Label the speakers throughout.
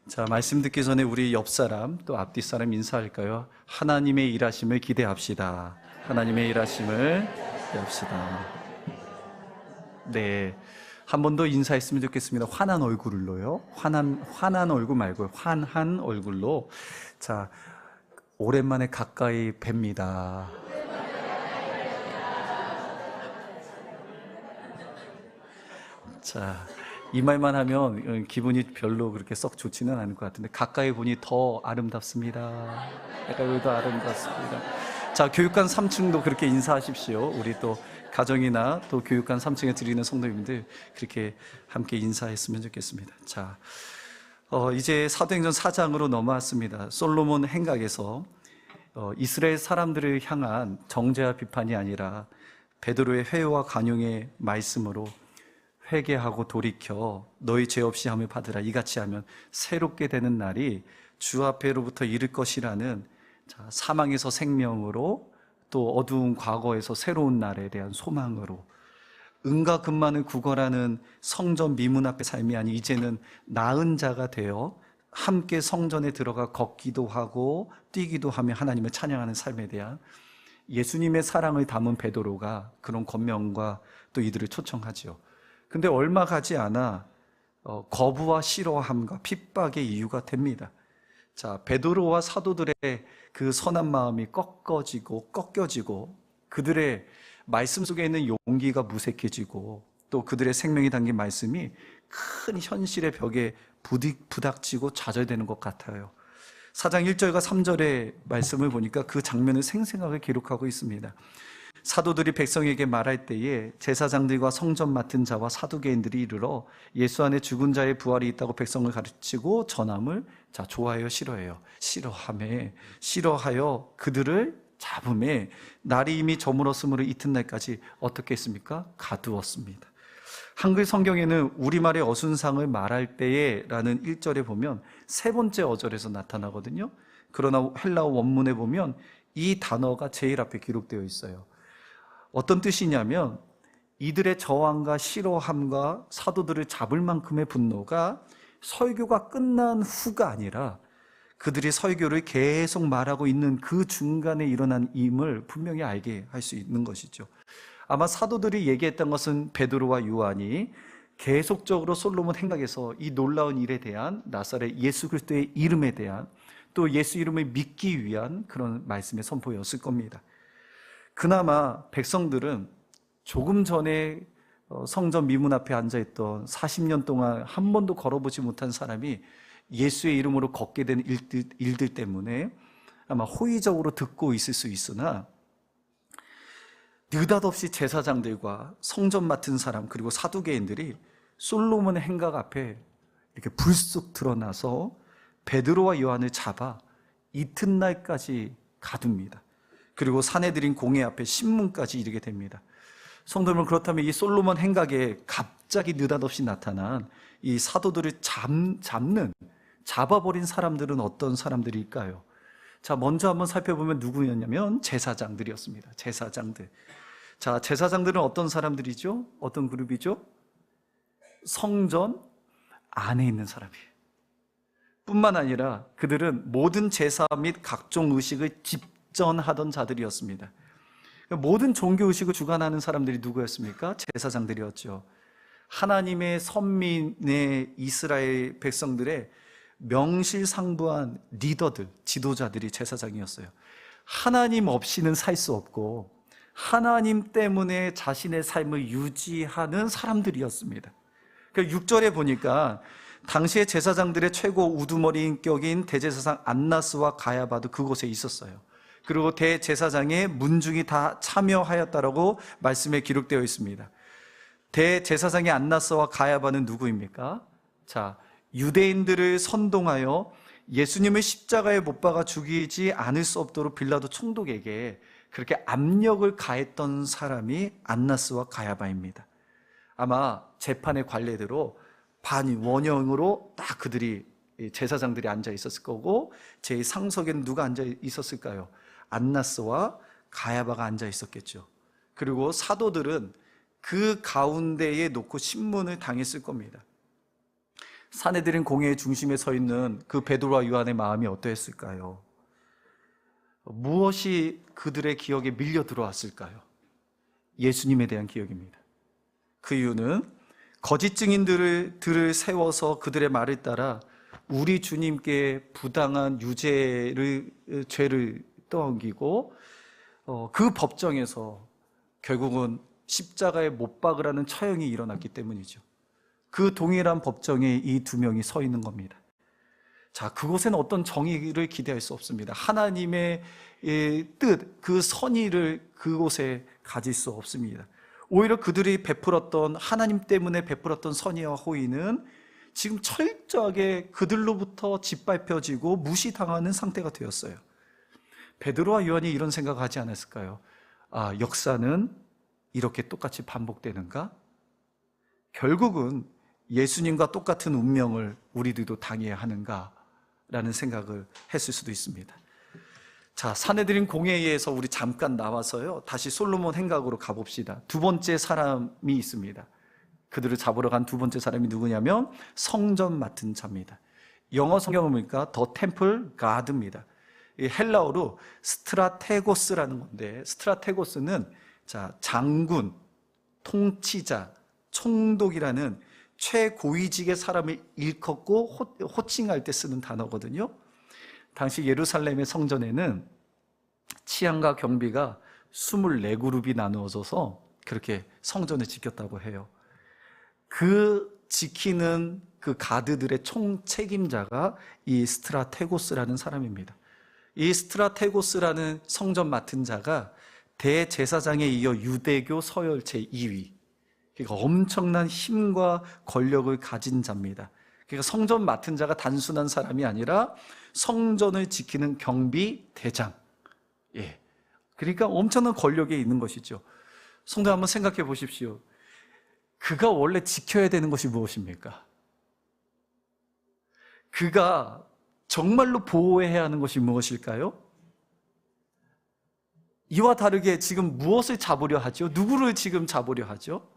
Speaker 1: 자, 말씀 듣기 전에 우리 옆 사람 또 앞뒤 사람 인사할까요? 하나님의 일하심을 기대합시다. 하나님의 일하심을 기대합시다. 네, 한 번 더 인사했으면 좋겠습니다. 환한 얼굴로요. 환한 얼굴 말고요. 환한 얼굴로. 자, 오랜만에 가까이 뵙니다. 자, 이 말만 하면 기분이 별로 그렇게 썩 좋지는 않을 것 같은데 가까이 보니 더 아름답습니다. 가까이 보니 더 아름답습니다. 자, 교육관 3층도 그렇게 인사하십시오. 우리 또 가정이나 또 교육관 3층에 드리는 성도님들 그렇게 함께 인사했으면 좋겠습니다. 자, 이제 사도행전 4장으로 넘어왔습니다. 솔로몬 행각에서 이스라엘 사람들을 향한 정죄와 비판이 아니라 베드로의 회유와 간용의 말씀으로 회개하고 돌이켜 너희 죄 없이 함을 받으라. 이같이 하면 새롭게 되는 날이 주 앞에로부터 이를 것이라는 사망에서 생명으로 또 어두운 과거에서 새로운 날에 대한 소망으로 은과 금만을 구걸하는 성전 미문 앞의 삶이 아닌 이제는 나은 자가 되어 함께 성전에 들어가 걷기도 하고 뛰기도 하며 하나님을 찬양하는 삶에 대한 예수님의 사랑을 담은 베드로가 그런 권면과 또 이들을 초청하지요. 근데 얼마 가지 않아 거부와 싫어함과 핍박의 이유가 됩니다. 자, 베드로와 사도들의 그 선한 마음이 꺾여지고 그들의 말씀 속에 있는 용기가 무색해지고 또 그들의 생명이 담긴 말씀이 큰 현실의 벽에 부닥치고 좌절되는 것 같아요. 4장 1절과 3절의 말씀을 보니까 그 장면을 생생하게 기록하고 있습니다. 사도들이 백성에게 말할 때에 제사장들과 성전 맡은 자와 사두개인들이 이르러 예수 안에 죽은 자의 부활이 있다고 백성을 가르치고 전함을 좋아해요, 싫어해요? 싫어하여 그들을 잡음에 날이 이미 저물었으므로 이튿날까지 어떻게 했습니까? 가두었습니다. 한글 성경에는 우리말의 어순상을 말할 때에 라는 1절에 보면 세 번째 어절에서 나타나거든요. 그러나 헬라어 원문에 보면 이 단어가 제일 앞에 기록되어 있어요. 어떤 뜻이냐면 이들의 저항과 싫어함과 사도들을 잡을 만큼의 분노가 설교가 끝난 후가 아니라 그들이 설교를 계속 말하고 있는 그 중간에 일어난 임을 분명히 알게 할 수 있는 것이죠. 아마 사도들이 얘기했던 것은 베드로와 요한이 계속적으로 솔로몬 행각에서 이 놀라운 일에 대한 나사렛 예수 그리스도의 이름에 대한 또 예수 이름을 믿기 위한 그런 말씀의 선포였을 겁니다. 그나마 백성들은 조금 전에 성전 미문 앞에 앉아있던 40년 동안 한 번도 걸어보지 못한 사람이 예수의 이름으로 걷게 된 일들 때문에 아마 호의적으로 듣고 있을 수 있으나 느닷없이 제사장들과 성전 맡은 사람 그리고 사두개인들이 솔로몬의 행각 앞에 이렇게 불쑥 드러나서 베드로와 요한을 잡아 이튿날까지 가둡니다. 그리고 사내들인 공회 앞에 신문까지 이르게 됩니다. 성도 여러분, 그렇다면 이 솔로몬 행각에 갑자기 느닷없이 나타난 이 사도들을 잡아버린 사람들은 어떤 사람들일까요? 자, 먼저 한번 살펴보면 누구였냐면 제사장들이었습니다. 제사장들. 자, 제사장들은 어떤 사람들이죠? 어떤 그룹이죠? 성전 안에 있는 사람이에요. 뿐만 아니라 그들은 모든 제사 및 각종 의식을 집전하던 자들이었습니다. 모든 종교 의식을 주관하는 사람들이 누구였습니까? 제사장들이었죠. 하나님의 선민의 이스라엘 백성들의 명실상부한 리더들, 지도자들이 제사장이었어요. 하나님 없이는 살 수 없고 하나님 때문에 자신의 삶을 유지하는 사람들이었습니다. 6절에 보니까 당시의 제사장들의 최고 우두머리인격인 대제사장 안나스와 가야바도 그곳에 있었어요. 그리고 대제사장의 문중이 다 참여하였다라고 말씀에 기록되어 있습니다. 대제사장의 안나스와 가야바는 누구입니까? 자, 유대인들을 선동하여 예수님을 십자가에 못 박아 죽이지 않을 수 없도록 빌라도 총독에게 그렇게 압력을 가했던 사람이 안나스와 가야바입니다. 아마 재판의 관례대로 반원형으로 딱 그들이 제사장들이 앉아 있었을 거고 제 상석에는 누가 앉아 있었을까요? 안나스와 가야바가 앉아 있었겠죠. 그리고 사도들은 그 가운데에 놓고 신문을 당했을 겁니다. 사내들인 공회의 중심에 서 있는 그 베드로와 요한의 마음이 어떠했을까요? 무엇이 그들의 기억에 밀려 들어왔을까요? 예수님에 대한 기억입니다. 그 이유는 거짓 증인들을 세워서 그들의 말을 따라 우리 주님께 부당한 죄를 떠넘기고 그 법정에서 결국은 십자가에 못 박으라는 처형이 일어났기 때문이죠. 그 동일한 법정에 이 두 명이 서 있는 겁니다. 자, 그곳에는 어떤 정의를 기대할 수 없습니다. 하나님의 뜻, 그 선의를 그곳에 가질 수 없습니다. 오히려 그들이 베풀었던, 하나님 때문에 베풀었던 선의와 호의는 지금 철저하게 그들로부터 짓밟혀지고 무시당하는 상태가 되었어요. 베드로와 요한이 이런 생각을 하지 않았을까요? 아, 역사는 이렇게 똑같이 반복되는가? 결국은 예수님과 똑같은 운명을 우리들도 당해야 하는가? 라는 생각을 했을 수도 있습니다. 자, 사내들인 공회에서 우리 잠깐 나와서요, 다시 솔로몬 행각으로 가봅시다. 두 번째 사람이 있습니다. 그들을 잡으러 간 두 번째 사람이 누구냐면 성전 맡은 자입니다. 영어 성경을 보니까 더 템플 가드입니다. 헬라어로 스트라테고스라는 건데, 스트라테고스는 자, 장군, 통치자, 총독이라는 최고위직의 사람을 일컫고 호칭할 때 쓰는 단어거든요. 당시 예루살렘의 성전에는 치안과 경비가 24그룹이 나누어져서 그렇게 성전을 지켰다고 해요. 그 지키는 그 가드들의 총책임자가 이 스트라테고스라는 사람입니다. 이 스트라테고스라는 성전 맡은 자가 대제사장에 이어 유대교 서열 제2위, 그러니까 엄청난 힘과 권력을 가진 자입니다. 그러니까 성전 맡은 자가 단순한 사람이 아니라 성전을 지키는 경비 대장, 그러니까 엄청난 권력에 있는 것이죠. 성도 한번 생각해 보십시오. 그가 원래 지켜야 되는 것이 무엇입니까? 그가 정말로 보호해야 하는 것이 무엇일까요? 이와 다르게 지금 무엇을 잡으려 하죠? 누구를 지금 잡으려 하죠?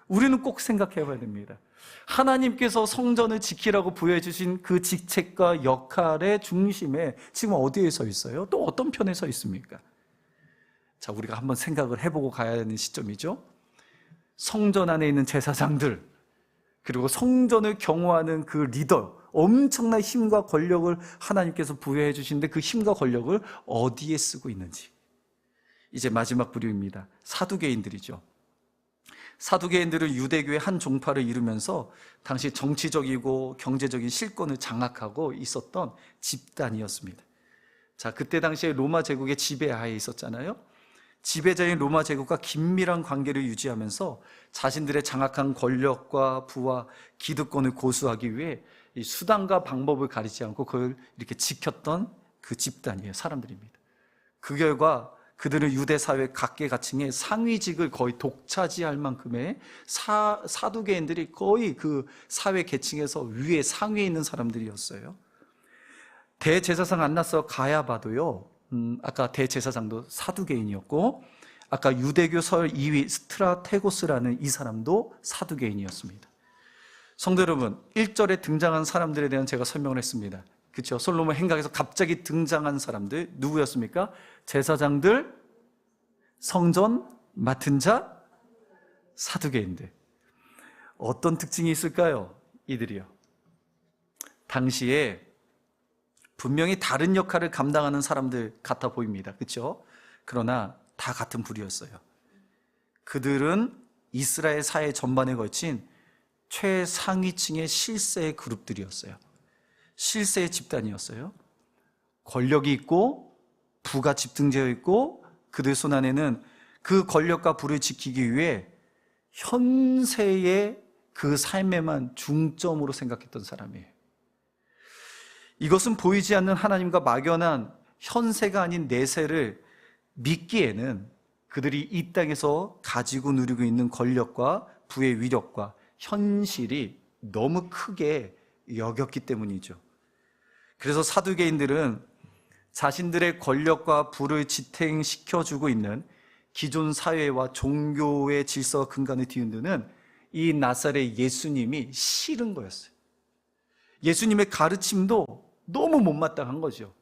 Speaker 1: 우리는 꼭 생각해 봐야 됩니다. 하나님께서 성전을 지키라고 부여해 주신 그 직책과 역할의 중심에 지금 어디에 서 있어요? 또 어떤 편에 서 있습니까? 자, 우리가 한번 생각을 해보고 가야 하는 시점이죠. 성전 안에 있는 제사장들, 그리고 성전을 경호하는 그 리더, 엄청난 힘과 권력을 하나님께서 부여해 주시는데 그 힘과 권력을 어디에 쓰고 있는지. 이제 마지막 부류입니다. 사두개인들이죠. 사두개인들은 유대교의 한 종파를 이루면서 당시 정치적이고 경제적인 실권을 장악하고 있었던 집단이었습니다. 자, 그때 당시에 로마 제국의 지배하에 있었잖아요. 지배자인 로마 제국과 긴밀한 관계를 유지하면서 자신들의 장악한 권력과 부와 기득권을 고수하기 위해 이 수단과 방법을 가리지 않고 그걸 이렇게 지켰던 그 집단이에요. 사람들입니다. 그 결과 그들은 유대 사회 각계각층의 상위직을 거의 독차지할 만큼의 사두개인들이 거의 그 사회 계층에서 위에 상위에 있는 사람들이었어요. 대제사장 안나스 가야바도요, 아까 대제사장도 사두개인이었고, 아까 유대교 서열 2위 스트라테고스라는 이 사람도 사두개인이었습니다. 성도 여러분, 1절에 등장한 사람들에 대한 제가 설명을 했습니다. 그렇죠? 솔로몬 행각에서 갑자기 등장한 사람들 누구였습니까? 제사장들, 성전 맡은 자, 사두개인들. 어떤 특징이 있을까요? 이들이요, 당시에 분명히 다른 역할을 감당하는 사람들 같아 보입니다. 그렇죠? 그러나 다 같은 부류였어요. 그들은 이스라엘 사회 전반에 걸친 최상위층의 실세의 그룹들이었어요. 실세의 집단이었어요. 권력이 있고 부가 집중되어 있고 그들 손 안에는 그 권력과 부를 지키기 위해 현세의 그 삶에만 중점으로 생각했던 사람이에요. 이것은 보이지 않는 하나님과 막연한 현세가 아닌 내세를 믿기에는 그들이 이 땅에서 가지고 누리고 있는 권력과 부의 위력과 현실이 너무 크게 여겼기 때문이죠. 그래서 사두개인들은 자신들의 권력과 부를 지탱시켜주고 있는 기존 사회와 종교의 질서와 근간을 뒤흔드는 이 나사렛 예수님이 싫은 거였어요. 예수님의 가르침도 너무 못마땅한 거죠.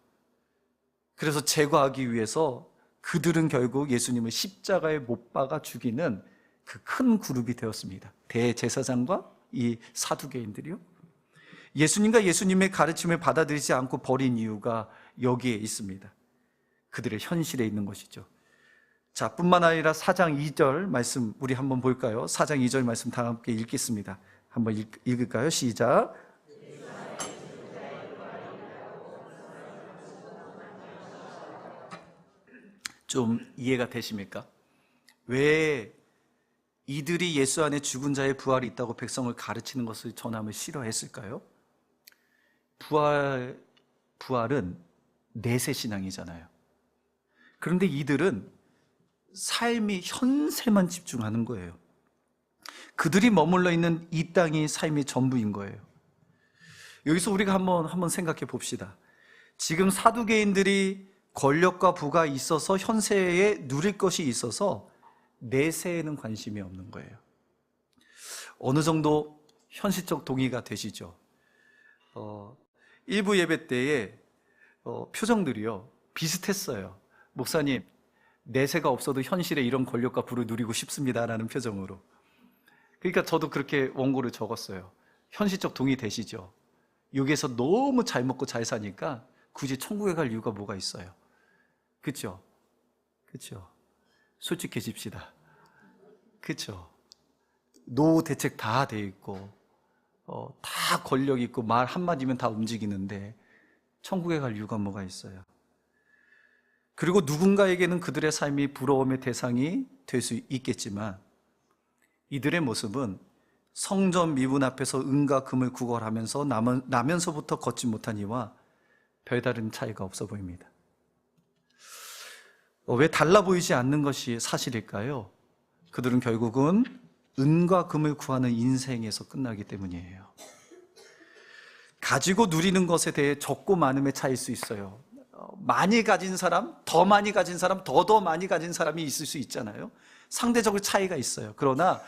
Speaker 1: 그래서 제거하기 위해서 그들은 결국 예수님을 십자가에 못 박아 죽이는 그 큰 그룹이 되었습니다. 대제사장과 이 사두개인들이요. 예수님과 예수님의 가르침을 받아들이지 않고 버린 이유가 여기에 있습니다. 그들의 현실에 있는 것이죠. 자, 뿐만 아니라 4장 2절 말씀 우리 한번 볼까요? 4장 2절 말씀 다 함께 읽겠습니다. 한번 읽을까요? 시작. 좀 이해가 되십니까? 왜 이들이 예수 안에 죽은 자의 부활이 있다고 백성을 가르치는 것을 전함을 싫어했을까요? 부활은 내세 신앙이잖아요. 그런데 이들은 삶이 현세만 집중하는 거예요. 그들이 머물러 있는 이 땅이 삶의 전부인 거예요. 여기서 우리가 한번 생각해 봅시다. 지금 사두개인들이 권력과 부가 있어서 현세에 누릴 것이 있어서 내세에는 관심이 없는 거예요. 어느 정도 현실적 동의가 되시죠? 일부 예배 때에 표정들이요 비슷했어요. 목사님, 내세가 없어도 현실에 이런 권력과 부를 누리고 싶습니다라는 표정으로. 그러니까 저도 그렇게 원고를 적었어요. 현실적 동의 되시죠? 여기에서 너무 잘 먹고 잘 사니까 굳이 천국에 갈 이유가 뭐가 있어요? 그렇죠? 그렇죠? 솔직해집시다. 그렇죠? 노후 대책 다 돼 있고 다 권력 있고 말 한마디면 다 움직이는데 천국에 갈 이유가 뭐가 있어요? 그리고 누군가에게는 그들의 삶이 부러움의 대상이 될 수 있겠지만 이들의 모습은 성전 미문 앞에서 은과 금을 구걸하면서 나면서부터 걷지 못한 이와 별다른 차이가 없어 보입니다. 왜 달라 보이지 않는 것이 사실일까요? 그들은 결국은 은과 금을 구하는 인생에서 끝나기 때문이에요. 가지고 누리는 것에 대해 적고 많음의 차이일 수 있어요. 많이 가진 사람, 더 많이 가진 사람, 더 많이 가진 사람이 있을 수 있잖아요. 상대적으로 차이가 있어요. 그러나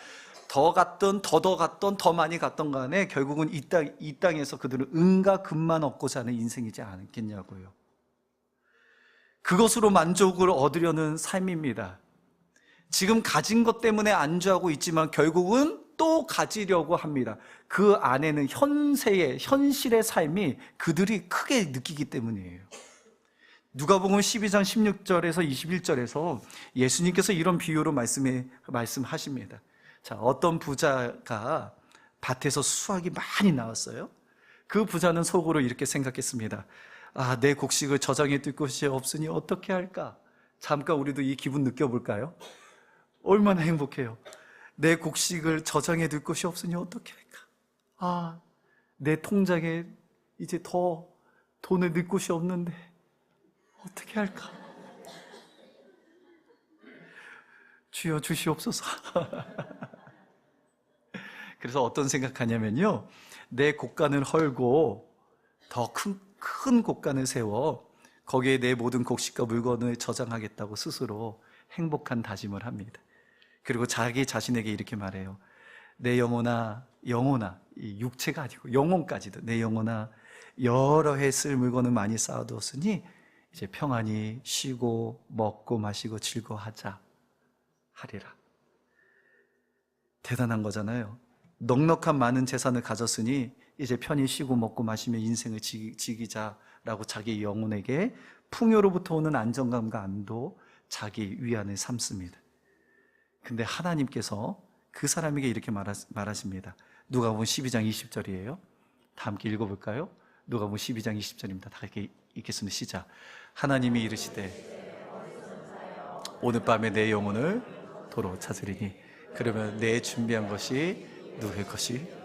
Speaker 1: 더 갔던, 더 갔던, 더 많이 갔던 간에 결국은 이 땅에서 그들은 은과 금만 얻고자 하는 인생이지 않겠냐고요. 그것으로 만족을 얻으려는 삶입니다. 지금 가진 것 때문에 안주하고 있지만 결국은 또 가지려고 합니다. 그 안에는 현실의 삶이 그들이 크게 느끼기 때문이에요. 누가복음 12장 16절에서 21절에서 예수님께서 이런 비유로 말씀하십니다. 자, 어떤 부자가 밭에서 수확이 많이 나왔어요. 그 부자는 속으로 이렇게 생각했습니다. 아, 내 곡식을 저장해 둘 곳이 없으니 어떻게 할까? 잠깐 우리도 이 기분 느껴볼까요? 얼마나 행복해요. 내 곡식을 저장해 둘 곳이 없으니 어떻게 할까? 아, 내 통장에 이제 더 돈을 넣을 곳이 없는데 어떻게 할까? 주여 주시옵소서. 그래서 어떤 생각하냐면요, 내 곡간을 헐고 더 큰 곡간을 세워 거기에 내 모든 곡식과 물건을 저장하겠다고 스스로 행복한 다짐을 합니다. 그리고 자기 자신에게 이렇게 말해요. 내 영혼아, 이 육체가 아니고 영혼까지도, 내 영혼아, 여러 해 쓸 물건을 많이 쌓아두었으니 이제 평안히 쉬고 먹고 마시고 즐거워하자 하리라. 대단한 거잖아요. 넉넉한 많은 재산을 가졌으니 이제 편히 쉬고 먹고 마시며 인생을 즐기자라고 자기 영혼에게 풍요로부터 오는 안정감과 안도, 자기 위안을 삼습니다. 근데 하나님께서 그 사람에게 이렇게 말하십니다. 누가복음 12장 20절이에요. 다 함께 읽어볼까요? 누가복음 12장 20절입니다. 다 함께 읽겠습니다. 시작. 하나님이 이르시되 오늘 밤에 내 영혼을 도로 찾으리니 그러면 내 준비한 것이 누구의 것이?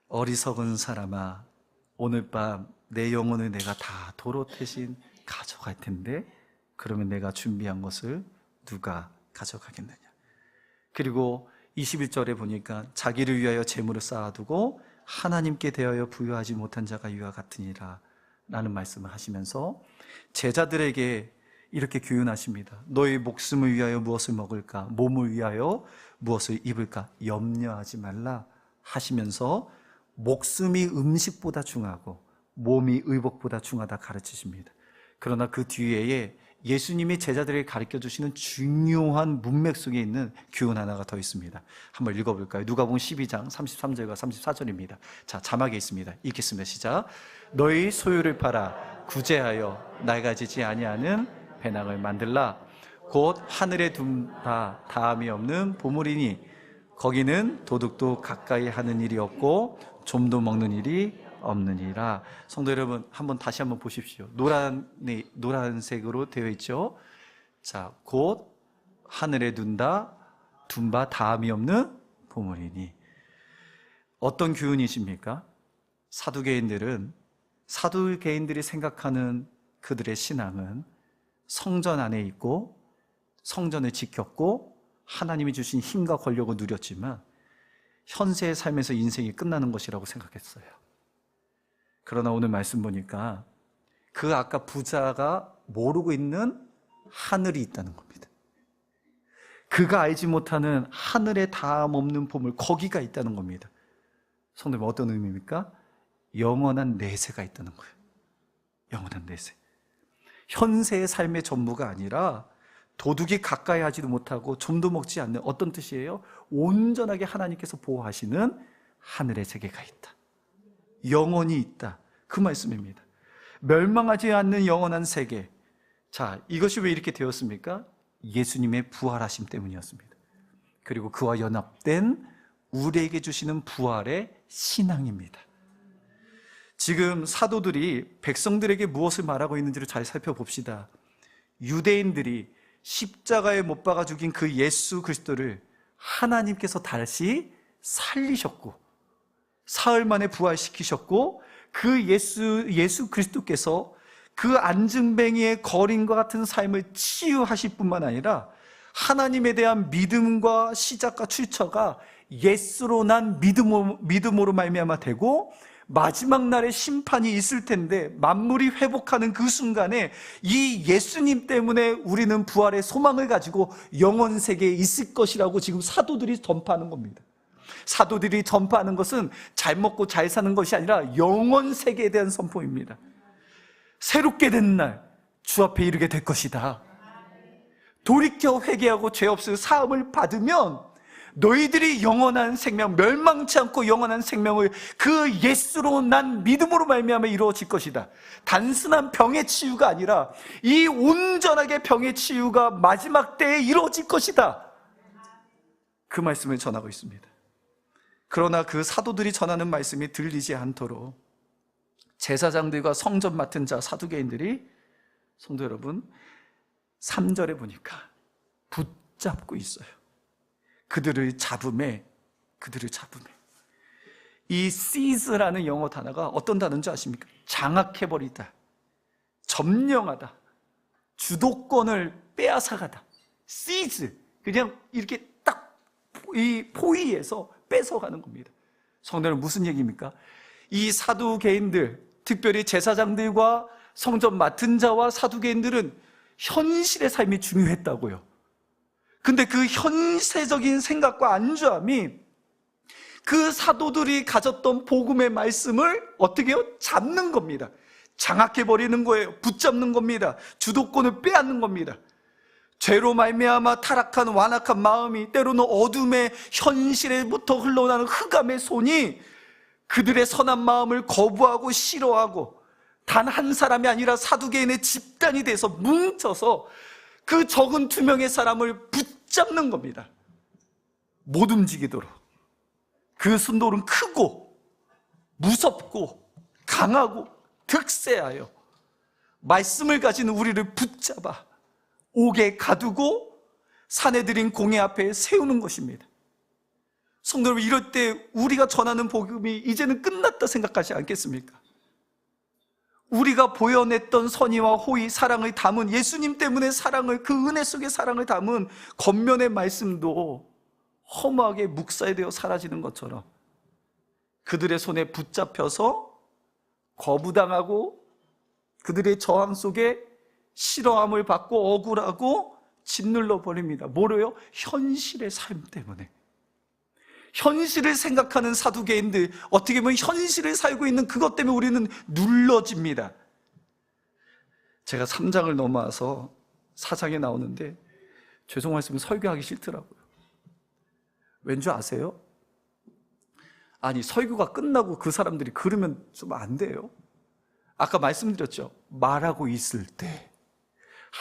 Speaker 1: 어리석은 사람아, 오늘 밤 내 영혼을 내가 다 도로 대신 가져갈 텐데 그러면 내가 준비한 것을 누가 가져가겠느냐. 그리고 21절에 보니까 자기를 위하여 재물을 쌓아두고 하나님께 대하여 부여하지 못한 자가 이와 같으니라 라는 말씀을 하시면서 제자들에게 이렇게 교훈하십니다. 너희 목숨을 위하여 무엇을 먹을까? 몸을 위하여 무엇을 입을까? 염려하지 말라 하시면서 목숨이 음식보다 중요하고 몸이 의복보다 중요하다 가르치십니다. 그러나 그 뒤에 예수님이 제자들에게 가르쳐 주시는 중요한 문맥 속에 있는 교훈 하나가 더 있습니다. 한번 읽어볼까요? 누가복음 12장 33절과 34절입니다. 자, 자막에 있습니다. 읽겠습니다. 시작. 너희 소유를 팔아 구제하여 낡아지지 아니하는 배낭을 만들라. 곧 하늘에 둔바 다함이 없는 보물이니 거기는 도둑도 가까이 하는 일이 없고 좀도 먹는 일이 없느니라. 성도 여러분, 다시 한번 보십시오. 노란색으로 되어 있죠. 자, 곧 하늘에 둔바 다함이 없는 보물이니. 어떤 교훈이십니까? 사두개인들이 생각하는 그들의 신앙은 성전 안에 있고 성전을 지켰고 하나님이 주신 힘과 권력을 누렸지만 현세의 삶에서 인생이 끝나는 것이라고 생각했어요. 그러나 오늘 말씀 보니까 그 아까 부자가 모르고 있는 하늘이 있다는 겁니다. 그가 알지 못하는 하늘에 다함 없는 보물, 거기가 있다는 겁니다. 성도님, 어떤 의미입니까? 영원한 내세가 있다는 거예요. 영원한 내세. 현세의 삶의 전부가 아니라 도둑이 가까이 하지도 못하고 좀도 먹지 않는, 어떤 뜻이에요? 온전하게 하나님께서 보호하시는 하늘의 세계가 있다. 영원히 있다. 그 말씀입니다. 멸망하지 않는 영원한 세계. 자, 이것이 왜 이렇게 되었습니까? 예수님의 부활하심 때문이었습니다. 그리고 그와 연합된 우리에게 주시는 부활의 신앙입니다. 지금 사도들이 백성들에게 무엇을 말하고 있는지를 잘 살펴봅시다. 유대인들이 십자가에 못 박아 죽인 그 예수 그리스도를 하나님께서 다시 살리셨고 사흘 만에 부활시키셨고 그 예수 그리스도께서 그 안증뱅이의 거린과 같은 삶을 치유하실 뿐만 아니라 하나님에 대한 믿음과 시작과 출처가 예수로 난 믿음으로 말미암아 되고 마지막 날에 심판이 있을 텐데 만물이 회복하는 그 순간에 이 예수님 때문에 우리는 부활의 소망을 가지고 영원 세계에 있을 것이라고 지금 사도들이 전파하는 겁니다. 사도들이 전파하는 것은 잘 먹고 잘 사는 것이 아니라 영원 세계에 대한 선포입니다. 새롭게 된 날 주 앞에 이르게 될 것이다. 돌이켜 회개하고 죄 없을 사함을 받으면 너희들이 영원한 생명, 멸망치 않고 영원한 생명을 그 예수로 난 믿음으로 말미암아 이루어질 것이다. 단순한 병의 치유가 아니라 이 온전하게 병의 치유가 마지막 때에 이루어질 것이다. 그 말씀을 전하고 있습니다. 그러나 그 사도들이 전하는 말씀이 들리지 않도록 제사장들과 성전 맡은 자 사두개인들이, 성도 여러분, 3절에 보니까 붙잡고 있어요. 그들을 잡음에 이 seize라는 영어 단어가 어떤 단어인지 아십니까? 장악해버리다, 점령하다, 주도권을 빼앗아가다. seize, 그냥 이렇게 딱 이 포위에서 뺏어가는 겁니다. 성도는 무슨 얘기입니까? 이 사두개인들, 특별히 제사장들과 성전 맡은 자와 사두개인들은 현실의 삶이 중요했다고요. 근데 그 현세적인 생각과 안주함이 그 사도들이 가졌던 복음의 말씀을 어떻게 해요? 잡는 겁니다. 장악해버리는 거예요. 붙잡는 겁니다. 주도권을 빼앗는 겁니다. 죄로 말미암아 타락한 완악한 마음이, 때로는 어둠의 현실에부터 흘러나는 흑암의 손이 그들의 선한 마음을 거부하고 싫어하고 단 한 사람이 아니라 사두개인의 집단이 돼서 뭉쳐서 그 적은 투명의 사람을 붙잡는 겁니다. 못 움직이도록. 그 순돌은 크고 무섭고 강하고 득세하여 말씀을 가진 우리를 붙잡아 옥에 가두고 산에 들인 공회 앞에 세우는 것입니다. 성도 여러분, 이럴 때 우리가 전하는 복음이 이제는 끝났다 생각하지 않겠습니까? 우리가 보여냈던 선의와 호의, 사랑을 담은, 예수님 때문에 사랑을, 그 은혜 속의 사랑을 담은 겉면의 말씀도 허무하게 묵살되어 사라지는 것처럼 그들의 손에 붙잡혀서 거부당하고 그들의 저항 속에 싫어함을 받고 억울하고 짓눌러 버립니다. 뭐로요? 현실의 삶 때문에. 현실을 생각하는 사두개인들, 어떻게 보면 현실을 살고 있는 그것 때문에 우리는 눌러집니다. 제가 3장을 넘어와서 4장에 나오는데 죄송하지만 설교하기 싫더라고요. 왠지 아세요? 아니, 설교가 끝나고 그 사람들이 그러면 좀 안 돼요? 아까 말씀드렸죠. 말하고 있을 때,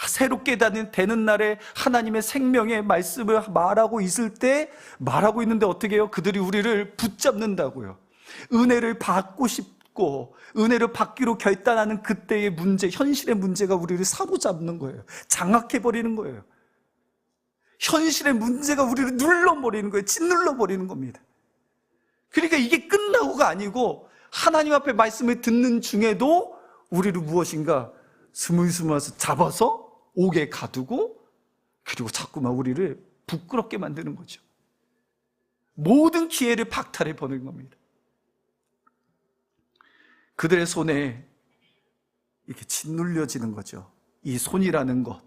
Speaker 1: 새롭게 되는 날에 하나님의 생명의 말씀을 말하고 있을 때, 말하고 있는데 어떻게 해요? 그들이 우리를 붙잡는다고요. 은혜를 받고 싶고 은혜를 받기로 결단하는 그때의 문제, 현실의 문제가 우리를 사로잡는 거예요. 장악해버리는 거예요. 현실의 문제가 우리를 눌러버리는 거예요. 짓눌러버리는 겁니다. 그러니까 이게 끝나고가 아니고 하나님 앞에 말씀을 듣는 중에도 우리를 무엇인가 스물스물해서 잡아서 옥에 가두고, 그리고 자꾸만 우리를 부끄럽게 만드는 거죠. 모든 기회를 박탈해 버리는 겁니다. 그들의 손에 이렇게 짓눌려지는 거죠. 이 손이라는 것,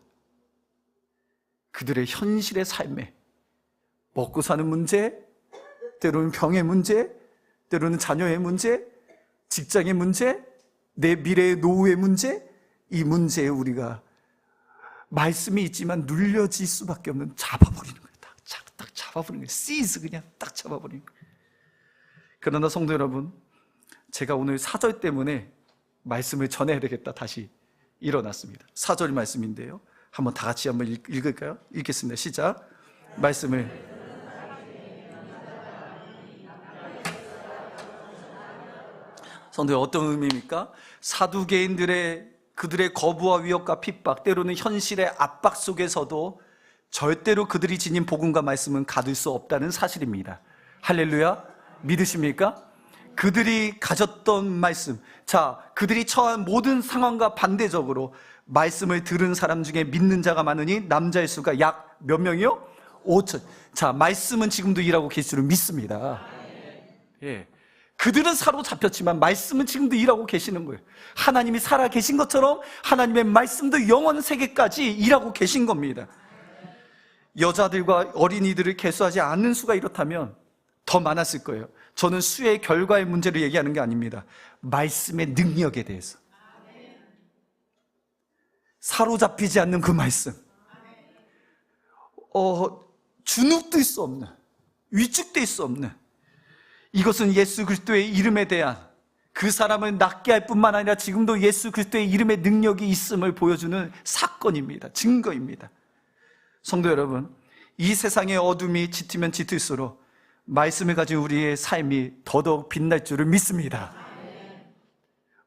Speaker 1: 그들의 현실의 삶에 먹고 사는 문제, 때로는 병의 문제, 때로는 자녀의 문제, 직장의 문제, 내 미래의 노후의 문제, 이 문제에 우리가 말씀이 있지만 눌려질 수밖에 없는, 잡아버리는 거예요. 딱 잡아버리는 거예요. seize, 그냥 딱 잡아버리는 거예요. 그러나 성도 여러분, 제가 오늘 4절 때문에 말씀을 전해야 되겠다 다시 일어났습니다. 4절 말씀인데요, 한번 다 같이 한번 읽을까요? 읽겠습니다. 시작. 말씀을 성도의 어떤 의미입니까? 사두개인들의 그들의 거부와 위협과 핍박, 때로는 현실의 압박 속에서도 절대로 그들이 지닌 복음과 말씀은 가둘 수 없다는 사실입니다. 할렐루야, 믿으십니까? 그들이 가졌던 말씀, 자, 그들이 처한 모든 상황과 반대적으로 말씀을 들은 사람 중에 믿는 자가 많으니 남자의 수가 약 몇 명이요? 5천. 자, 말씀은 지금도 일하고 계실 줄 믿습니다. 예. 그들은 사로잡혔지만 말씀은 지금도 일하고 계시는 거예요. 하나님이 살아 계신 것처럼 하나님의 말씀도 영원 세계까지 일하고 계신 겁니다. 여자들과 어린이들을 계수하지 않는 수가 이렇다면 더 많았을 거예요. 저는 수의 결과의 문제를 얘기하는 게 아닙니다. 말씀의 능력에 대해서. 사로잡히지 않는 그 말씀, 주눅들 수 없는, 위축될 수 없는, 이것은 예수 그리스도의 이름에 대한, 그 사람을 낫게 할 뿐만 아니라 지금도 예수 그리스도의 이름의 능력이 있음을 보여주는 사건입니다. 증거입니다. 성도 여러분, 이 세상의 어둠이 짙으면 짙을수록 말씀을 가진 우리의 삶이 더더욱 빛날 줄을 믿습니다.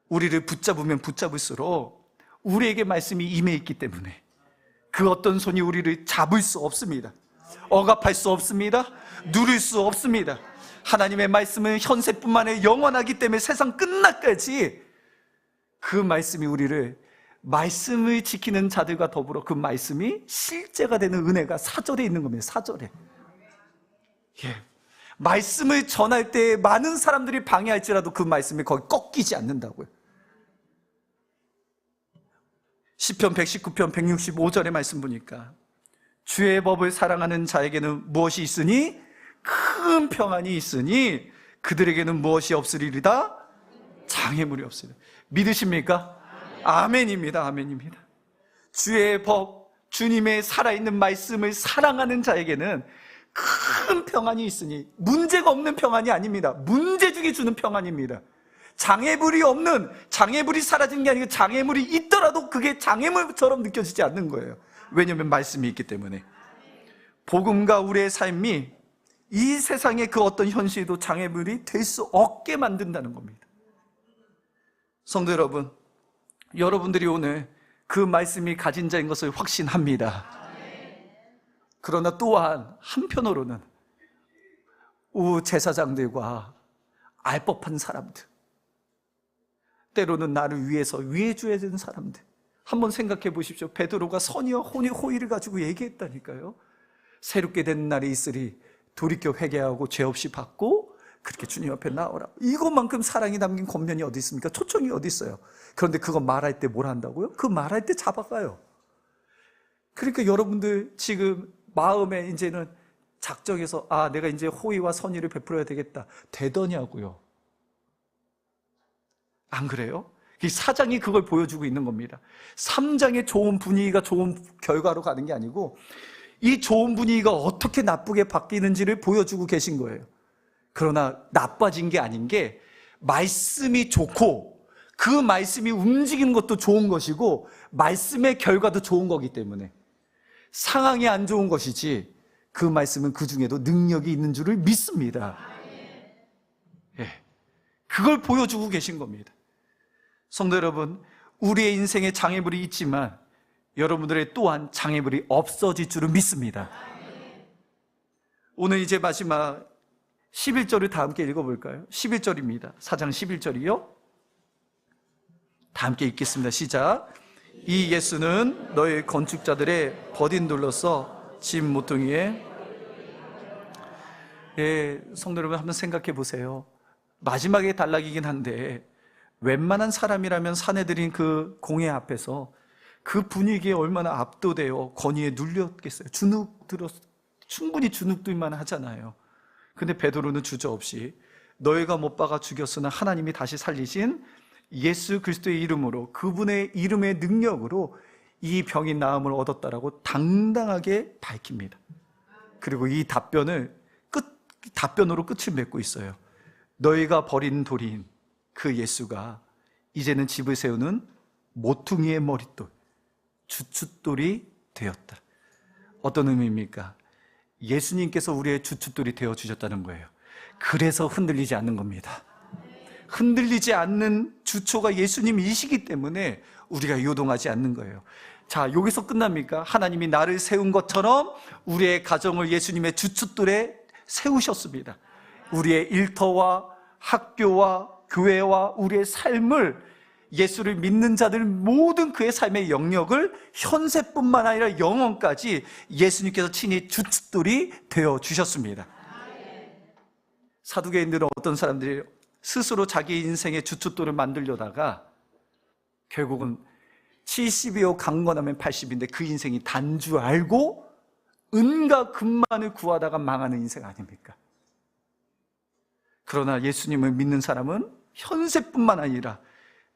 Speaker 1: 우리를 붙잡으면 붙잡을수록 우리에게 말씀이 임해 있기 때문에 그 어떤 손이 우리를 잡을 수 없습니다. 억압할 수 없습니다. 누릴 수 없습니다. 하나님의 말씀은 현세뿐만 아니라 영원하기 때문에 세상 끝날까지 그 말씀이 우리를, 말씀을 지키는 자들과 더불어 그 말씀이 실제가 되는 은혜가 4절에 있는 겁니다. 4절에. 예. 말씀을 전할 때 많은 사람들이 방해할지라도 그 말씀이 거기 꺾이지 않는다고요. 시편 119편 165절의 말씀 보니까 주의 법을 사랑하는 자에게는 무엇이 있으니? 큰 평안이 있으니 그들에게는 무엇이 없으리이다? 장애물이 없으리라. 믿으십니까? 아멘입니다. 아멘입니다. 주의 법, 주님의 살아있는 말씀을 사랑하는 자에게는 큰 평안이 있으니, 문제가 없는 평안이 아닙니다. 문제 중에 주는 평안입니다. 장애물이 없는, 장애물이 사라지는 게 아니고 장애물이 있더라도 그게 장애물처럼 느껴지지 않는 거예요. 왜냐하면 말씀이 있기 때문에. 복음과 우리의 삶이 이 세상의 그 어떤 현실도 장애물이 될 수 없게 만든다는 겁니다. 성도 여러분, 여러분들이 오늘 그 말씀이 가진 자인 것을 확신합니다. 그러나 또한 한편으로는 제사장들과 알 법한 사람들, 때로는 나를 위해서 위해줘야 되는 사람들, 한번 생각해 보십시오. 베드로가 선의와 호의를 가지고 얘기했다니까요. 새롭게 된 날이 있으리 돌이켜 회개하고 죄 없이 받고 그렇게 주님 앞에 나오라. 이것만큼 사랑이 담긴 권면이 어디 있습니까? 초청이 어디 있어요? 그런데 그거 말할 때 뭘 한다고요? 그 말할 때 잡아가요. 그러니까 여러분들 지금 마음에 이제는 작정해서 내가 이제 호의와 선의를 베풀어야 되겠다 되더냐고요. 안 그래요? 이 4장이 그걸 보여주고 있는 겁니다. 3장의 좋은 분위기가 좋은 결과로 가는 게 아니고 이 좋은 분위기가 어떻게 나쁘게 바뀌는지를 보여주고 계신 거예요. 그러나 나빠진 게 아닌 게 말씀이 좋고 그 말씀이 움직이는 것도 좋은 것이고 말씀의 결과도 좋은 거기 때문에 상황이 안 좋은 것이지 그 말씀은 그 중에도 능력이 있는 줄을 믿습니다. 예, 그걸 보여주고 계신 겁니다. 성도 여러분, 우리의 인생에 장애물이 있지만 여러분들의 또한 장애물이 없어질 줄을 믿습니다. 오늘 이제 마지막 11절을 다 함께 읽어볼까요? 11절입니다. 4장 11절이요. 다 함께 읽겠습니다. 시작. 이 예수는 너희 건축자들의 버딘 돌로서 집 모퉁이에. 성도 여러분, 한번 생각해 보세요. 마지막에 단락이긴 한데 웬만한 사람이라면 사내들인 그 공회 앞에서 그 분위기에 얼마나 압도되어 권위에 눌렸겠어요. 충분히 주눅들만 하잖아요. 근데 베드로는 주저없이 너희가 못 박아 죽였으나 하나님이 다시 살리신 예수 그리스도의 이름으로, 그분의 이름의 능력으로 이 병이 나음을 얻었다라고 당당하게 밝힙니다. 그리고 이 답변으로 끝을 맺고 있어요. 너희가 버린 돌인 그 예수가 이제는 집을 세우는 모퉁이의 머릿돌, 주춧돌이 되었다. 어떤 의미입니까? 예수님께서 우리의 주춧돌이 되어주셨다는 거예요. 그래서 흔들리지 않는 겁니다. 흔들리지 않는 주초가 예수님이시기 때문에 우리가 요동하지 않는 거예요. 자, 여기서 끝납니까? 하나님이 나를 세운 것처럼 우리의 가정을 예수님의 주춧돌에 세우셨습니다. 우리의 일터와 학교와 교회와 우리의 삶을, 예수를 믿는 자들 모든 그의 삶의 영역을 현세뿐만 아니라 영원까지 예수님께서 친히 주춧돌이 되어주셨습니다. 사두개인들은 어떤 사람들이 스스로 자기 인생의 주춧돌을 만들려다가 결국은 70이요 강건하면 80인데 그 인생이 단 줄 알고 은과 금만을 구하다가 망하는 인생 아닙니까? 그러나 예수님을 믿는 사람은 현세뿐만 아니라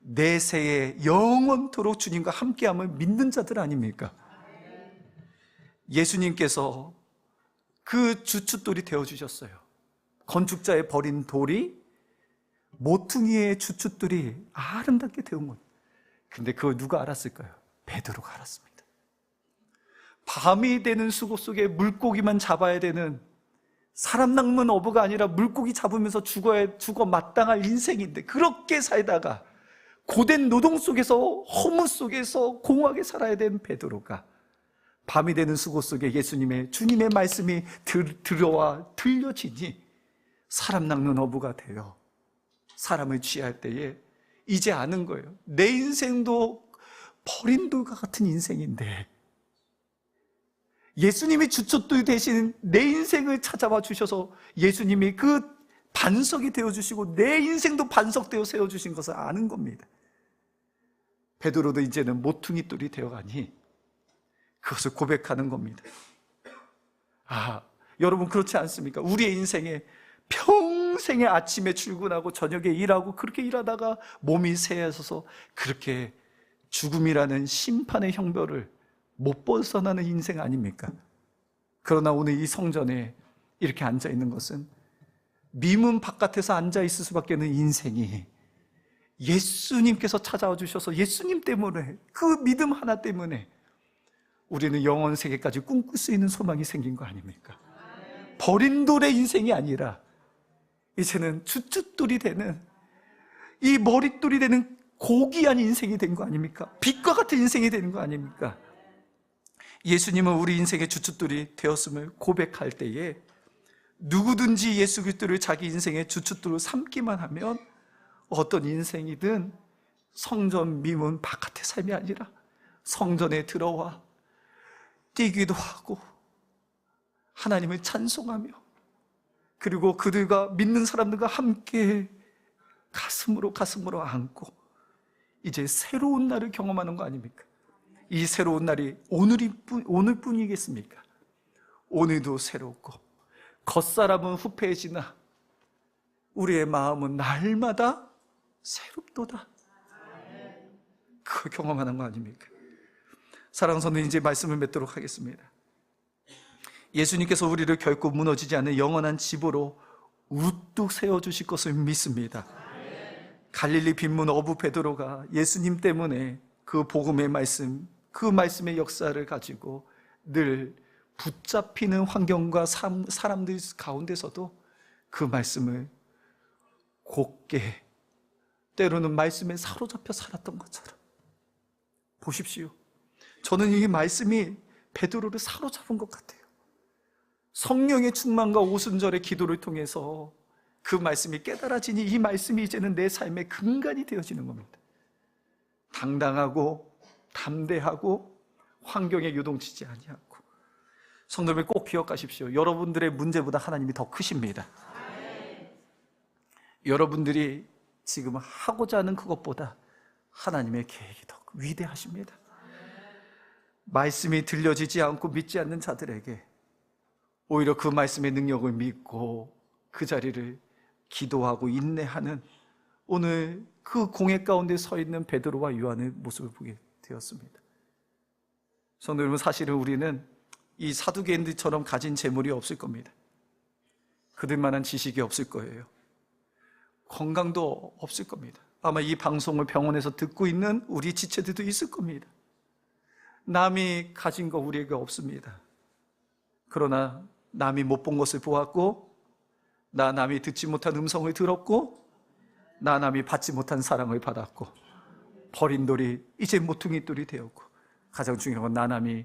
Speaker 1: 내세에 영원토록 주님과 함께함을 믿는 자들 아닙니까? 예수님께서 그 주춧돌이 되어주셨어요. 건축자의 버린 돌이 모퉁이의 주춧돌이 아름답게 되온 것. 근데 그걸 누가 알았을까요? 베드로가 알았습니다. 밤이 되는 수고 속에 물고기만 잡아야 되는, 사람 낚는 어부가 아니라 물고기 잡으면서 죽어 마땅할 인생인데 그렇게 살다가 고된 노동 속에서, 허무 속에서 공허하게 살아야 되는 베드로가 밤이 되는 수고 속에 주님의 말씀이 들어와 들려지니 사람 낚는 어부가 되어 사람을 취할 때에 이제 아는 거예요. 내 인생도 버린 돌과 같은 인생인데 예수님이 주춧돌 대신 내 인생을 찾아와 주셔서 예수님이 그 반석이 되어주시고 내 인생도 반석되어 세워주신 것을 아는 겁니다. 베드로도 이제는 모퉁이 돌이 되어가니 그것을 고백하는 겁니다. 여러분 그렇지 않습니까? 우리의 인생에 평생에 아침에 출근하고 저녁에 일하고 그렇게 일하다가 몸이 쇠해져서 그렇게 죽음이라는 심판의 형벌을 못 벗어나는 인생 아닙니까? 그러나 오늘 이 성전에 이렇게 앉아있는 것은 미문 바깥에서 앉아있을 수밖에 없는 인생이 예수님께서 찾아와 주셔서 예수님 때문에, 그 믿음 하나 때문에 우리는 영원 세계까지 꿈꿀 수 있는 소망이 생긴 거 아닙니까? 버린 돌의 인생이 아니라 이제는 주춧돌이 되는, 이 머릿돌이 되는 고귀한 인생이 된 거 아닙니까? 빛과 같은 인생이 되는 거 아닙니까? 예수님은 우리 인생의 주춧돌이 되었음을 고백할 때에 누구든지 예수 그리스도를 자기 인생의 주춧돌로 삼기만 하면 어떤 인생이든 성전 미문 바깥의 삶이 아니라 성전에 들어와 뛰기도 하고 하나님을 찬송하며 그리고 그들과 믿는 사람들과 함께 가슴으로 안고 이제 새로운 날을 경험하는 거 아닙니까? 이 새로운 날이 오늘뿐이겠습니까? 오늘도 새롭고 겉사람은 후패해지나 우리의 마음은 날마다 새롭도다. 그걸 경험하는 거 아닙니까? 사랑하는 성도, 이제 말씀을 맺도록 하겠습니다. 예수님께서 우리를 결코 무너지지 않는 영원한 집으로 우뚝 세워주실 것을 믿습니다. 갈릴리 빈문 어부 베드로가 예수님 때문에 그 복음의 말씀, 그 말씀의 역사를 가지고 늘 붙잡히는 환경과 사람들 가운데서도 그 말씀을 곧게, 때로는 말씀에 사로잡혀 살았던 것처럼. 보십시오. 저는 이 말씀이 베드로를 사로잡은 것 같아요. 성령의 충만과 오순절의 기도를 통해서 그 말씀이 깨달아지니 이 말씀이 이제는 내 삶의 근간이 되어지는 겁니다. 당당하고 담대하고 환경에 요동치지 아니하고. 성도들 꼭 기억하십시오. 여러분들의 문제보다 하나님이 더 크십니다. 여러분들이 지금 하고자 하는 그것보다 하나님의 계획이 더 위대하십니다. 말씀이 들려지지 않고 믿지 않는 자들에게 오히려 그 말씀의 능력을 믿고 그 자리를 기도하고 인내하는, 오늘 그 공회 가운데 서 있는 베드로와 요한의 모습을 보게 되었습니다. 성도 여러분, 사실은 우리는 이 사두개인들처럼 가진 재물이 없을 겁니다. 그들만한 지식이 없을 거예요. 건강도 없을 겁니다. 아마 이 방송을 병원에서 듣고 있는 우리 지체들도 있을 겁니다. 남이 가진 거 우리에게 없습니다. 그러나 남이 못 본 것을 보았고, 남이 듣지 못한 음성을 들었고, 남이 받지 못한 사랑을 받았고, 버린 돌이 이제 모퉁이 돌이 되었고, 가장 중요한 건 남이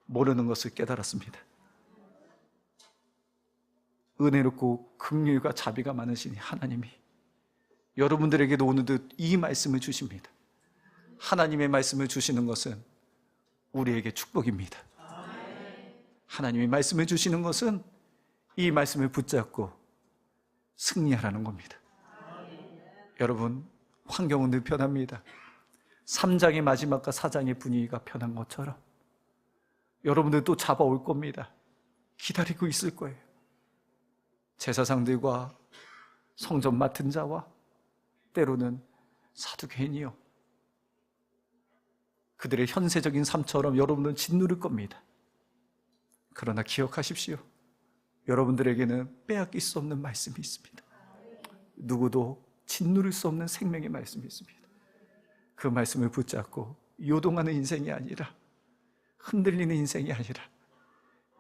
Speaker 1: 모르는 것을 깨달았습니다. 은혜롭고 긍휼과 자비가 많으신 하나님이 여러분들에게도 오늘도 이 말씀을 주십니다. 하나님의 말씀을 주시는 것은 우리에게 축복입니다. 하나님의 말씀을 주시는 것은 이 말씀을 붙잡고 승리하라는 겁니다. 여러분, 환경은 늘 변합니다. 3장의 마지막과 4장의 분위기가 변한 것처럼 여러분들 또 잡아올 겁니다. 기다리고 있을 거예요. 제사장들과 성전 맡은 자와 때로는 사두개인이요, 그들의 현세적인 삶처럼 여러분들은 짓누를 겁니다. 그러나 기억하십시오. 여러분들에게는 빼앗길 수 없는 말씀이 있습니다. 누구도 짓누를 수 없는 생명의 말씀이 있습니다. 그 말씀을 붙잡고 요동하는 인생이 아니라, 흔들리는 인생이 아니라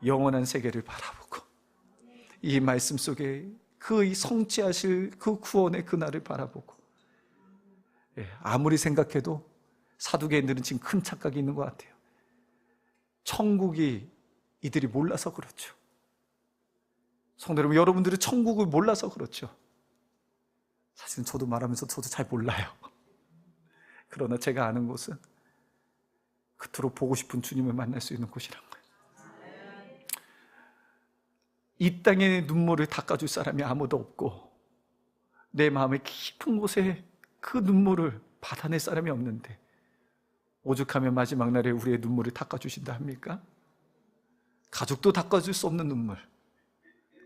Speaker 1: 영원한 세계를 바라보고 이 말씀 속에 그 성취하실 그 구원의 그날을 바라보고, 아무리 생각해도 사두개인들은 지금 큰 착각이 있는 것 같아요. 천국이 이들이 몰라서 그렇죠. 성도 여러분, 여러분들이 천국을 몰라서 그렇죠. 사실은 저도 말하면서 저도 잘 몰라요. 그러나 제가 아는 곳은 그토록 보고 싶은 주님을 만날 수 있는 곳이란 거예요. 이 땅의 눈물을 닦아줄 사람이 아무도 없고, 내 마음의 깊은 곳에 그 눈물을 받아낼 사람이 없는데, 오죽하면 마지막 날에 우리의 눈물을 닦아주신다 합니까? 가족도 닦아줄 수 없는 눈물,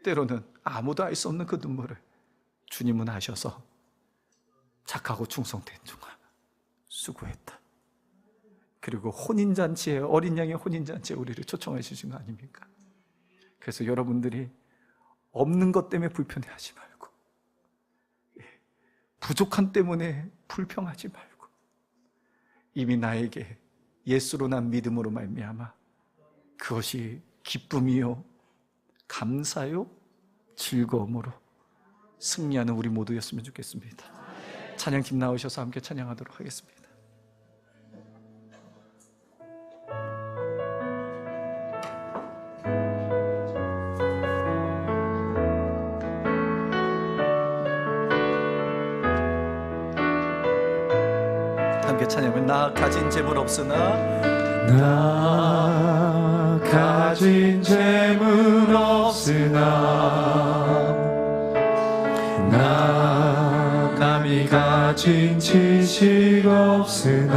Speaker 1: 때로는 아무도 알 수 없는 그 눈물을 주님은 아셔서 착하고 충성된 종아 수고했다. 그리고 혼인잔치에, 어린 양의 혼인잔치에 우리를 초청해 주신 거 아닙니까? 그래서 여러분들이 없는 것 때문에 불편해하지 말고, 부족한 때문에 불평하지 말고, 이미 나에게 예수로 난 믿음으로 말미암아 그것이 기쁨이요 감사요 즐거움으로 승리하는 우리 모두였으면 좋겠습니다. 찬양팀 나오셔서 함께 찬양하도록 하겠습니다. 함께 찬양을. 나 가진 재물 없으나,
Speaker 2: 나 가진 재물 없으나, 나 남이 가진 지식 없으나,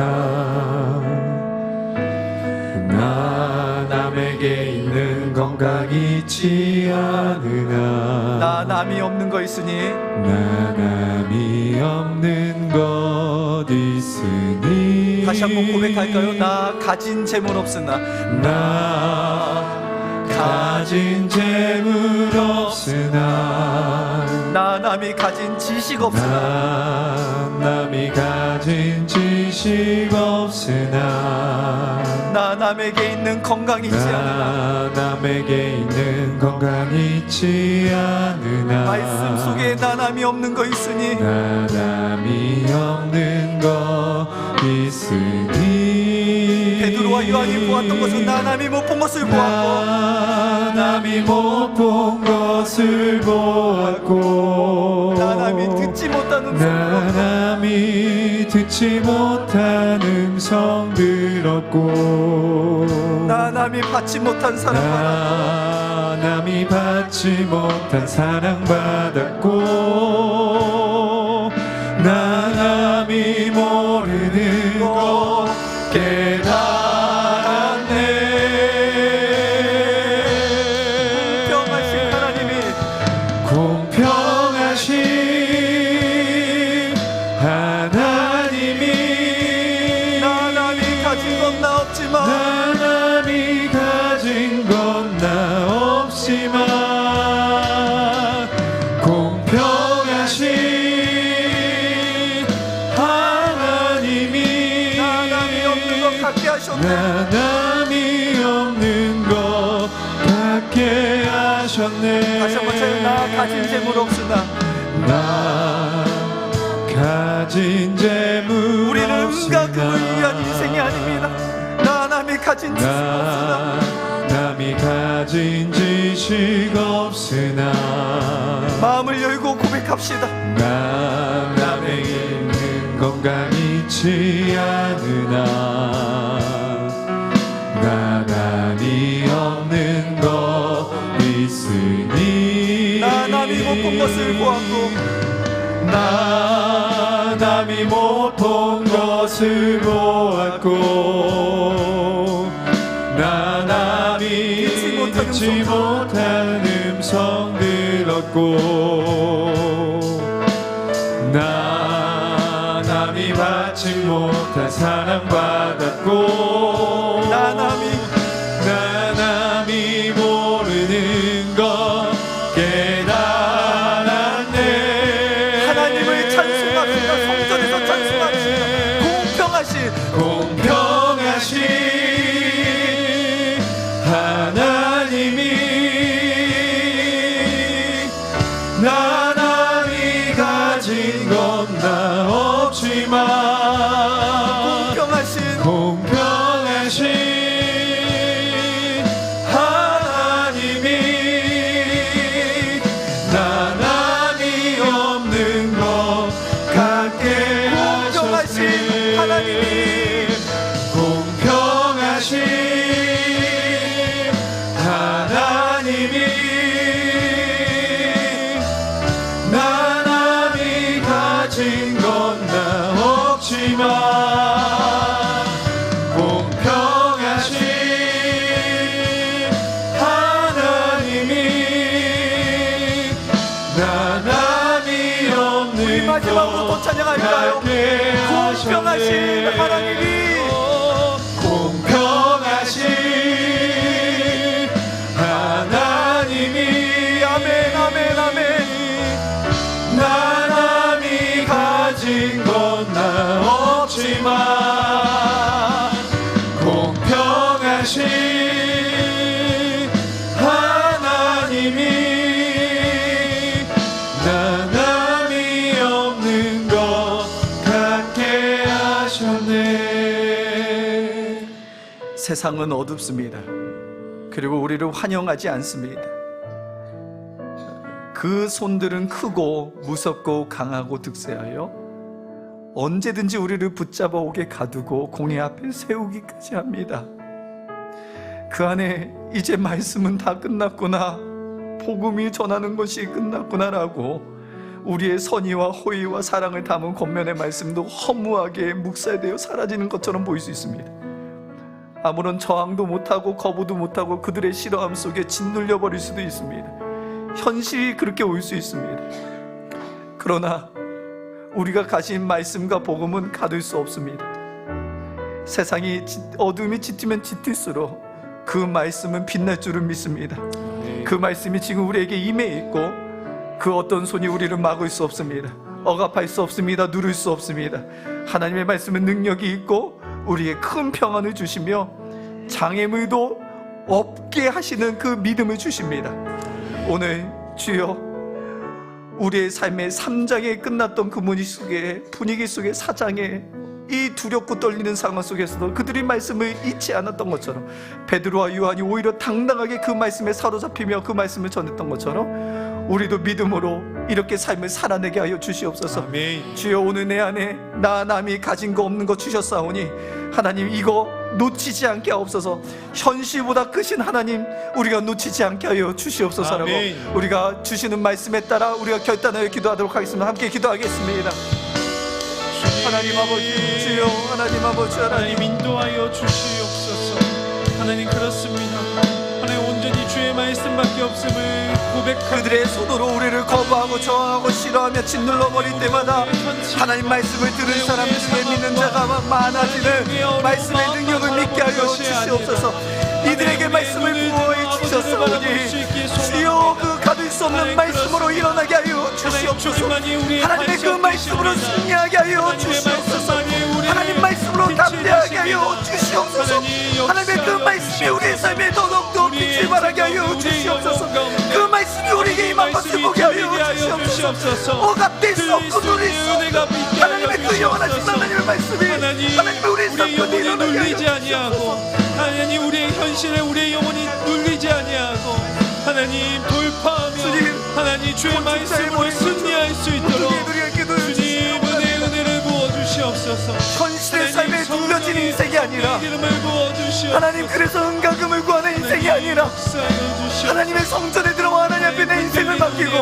Speaker 2: 나 남에게 있는 건강이 있지 않으나
Speaker 1: 나 남이 없는 거 있으니
Speaker 2: 나 남이 없는 것 있으니
Speaker 1: 다시 한번 고백할까요? 나 가진 재물 없으나
Speaker 2: 나 가진 재물 없으나
Speaker 1: 나 남이 가진 지식 없으나
Speaker 2: 나 남이 가진 지식 없으나
Speaker 1: 나 남에게 있는 건강이 있지 않으나
Speaker 2: 나 남에게 있는 건강이 있지 않으나
Speaker 1: 말씀 속에 나 남이 없는 거 있으니
Speaker 2: 나 남이 없는 것 있으니
Speaker 1: 베드로와 요한이 보았던 것은 나 남이 못 본 것을 보았고
Speaker 2: 나 남이 못 본 것을 보았고
Speaker 1: 나 남이 듣지 못한 음성
Speaker 2: 나 남이 듣지 못한 음성 들었고
Speaker 1: 나 남이 받지 못한 사랑 받았고
Speaker 2: 나 남이 받지 못한 사랑 받았고 나 남이 모르는 것 깨달았네
Speaker 1: 공평하신 하나님이
Speaker 2: 공평하신 하나님이
Speaker 1: 나 남이 가진 건 나 없지만
Speaker 2: 나 남이 가진 건 나 없지만 공평하신 하나님이
Speaker 1: 나 남이 없는 것 같게 하셨네
Speaker 2: 나 남이 없는 것 같게 하셨네
Speaker 1: 다시 한번 차요 나 가진 재물 없으나
Speaker 2: 나 가진 재물
Speaker 1: 우리는 은과
Speaker 2: 없으나
Speaker 1: 금을 위한 인생이 아닙니다 나 남이 가진 지식 없으나
Speaker 2: 남이 가진 지식 없으나
Speaker 1: 마음을 열고 고백합시다
Speaker 2: 나 남에게 있는 건강이 있지 않으나 나 남이 없는 것 있으니
Speaker 1: 나 남이 못 본 것을 보았고
Speaker 2: 나 남이 못 본 것을 보았고 나 남이 듣지 못한 음성 들었고 나 남이 받지 못한 사랑 받았고
Speaker 1: 나 남이
Speaker 2: 모르는 것 깨달았네
Speaker 1: 하나님을 찬송합시다 성전에서 찬송합시다
Speaker 2: 공평하신 하나님이 나 남이 가진 건 나 없지만 공평하신 하나님이 나 남이 없는 것 같게 하셨네 공평하신 하나님이 나 남이 가진 건 나 없지만 공평하신 하나님이 나 남이 없는
Speaker 1: 우리 마지막으로 또 찬양할까요? 공평하신 하나님이
Speaker 2: 공평하신 하나님이
Speaker 1: 아멘 아멘 아멘
Speaker 2: 나 남이 가진 건 나 없지만 공평하신 하나님이 나 남이 없는 것 같게 하셨네
Speaker 1: 세상은 어둡습니다 그리고 우리를 환영하지 않습니다 그 손들은 크고 무섭고 강하고 득세하여 언제든지 우리를 붙잡아 오게 가두고 공의 앞에 세우기까지 합니다 그 안에 이제 말씀은 다 끝났구나 복음이 전하는 것이 끝났구나라고 우리의 선의와 호의와 사랑을 담은 겉면의 말씀도 허무하게 묵살되어 사라지는 것처럼 보일 수 있습니다 아무런 저항도 못하고 거부도 못하고 그들의 싫어함 속에 짓눌려 버릴 수도 있습니다. 현실이 그렇게 올 수 있습니다. 그러나 우리가 가진 말씀과 복음은 가둘 수 없습니다. 세상이 어둠이 짙으면 짙을수록 그 말씀은 빛날 줄을 믿습니다. 그 말씀이 지금 우리에게 임해 있고 그 어떤 손이 우리를 막을 수 없습니다. 억압할 수 없습니다. 누를 수 없습니다. 하나님의 말씀은 능력이 있고 우리에게 큰 평안을 주시며 장애물도 없게 하시는 그 믿음을 주십니다. 오늘 주여, 우리의 삶의 3장에 끝났던 그 분위기 속에 4장에 이 두렵고 떨리는 상황 속에서도 그들이 말씀을 잊지 않았던 것처럼 베드로와 요한이 오히려 당당하게 그 말씀에 사로잡히며 그 말씀을 전했던 것처럼 우리도 믿음으로 이렇게 삶을 살아내게 하여 주시옵소서.
Speaker 2: 아멘.
Speaker 1: 주여, 오늘 내 안에 나 남이 가진 거 없는 거 주셨사오니 하나님 이거 놓치지 않게 하옵소서. 현실보다 크신 하나님 우리가 놓치지 않게 하여 주시옵소서라고
Speaker 2: 아멘.
Speaker 1: 우리가 주시는 말씀에 따라 우리가 결단하여 기도하도록 하겠습니다. 함께 기도하겠습니다. 하나님 아버지, 주여, 하나님 아버지,
Speaker 2: 하나님 인도하여 주시옵소서. 하나님 그렇습니다. 하나님 온전히 주의 말씀밖에 없음을 고백하고
Speaker 1: 그들의 손으로 우리를 거부하고 저항하고 싫어하며 짓눌러 버릴 때마다 하나님 말씀을 들은 사람들의 믿는 자가 많아지는 말씀의 능력을 믿게 하여 주시옵소서. 이들에게 말씀을 부어해 주셨사오니 주여, 그 가둘 수 없는 말씀으로 일어나게 하여 주시옵소서. 하나님의 그 말씀으로 승리하게 하여 주시옵소서. 하나님 말씀으로 담대하게 하여 주시옵소서. 하나님의 그 말씀이 우리의 삶에 더욱더 빛을 발하게 하여 주시옵소서. 그 말씀이 우리에게 임한 것을 보게 하여 주시옵소서. 억압될 수 없고 누릴 수 없고 하나님의 그 영원하신 하나님의 말씀이 하나님의 우리의 삶 가운데 일어나게 하여 주시옵소서.
Speaker 2: 하나님 우리의 현실에 우리의 영혼이 눌리지 아니하고 하나님 돌파하며 하나님 주의 말씀으로 승리할 수 있도록 주님 은혜를 부어주시옵소서.
Speaker 1: 현실의 삶에 눌려진 인생이 아니라 하나님, 그래서 은가금을 구하는 인생이 아니라 하나님의 성전에 들어와 하나님 앞에 내 인생을 맡기고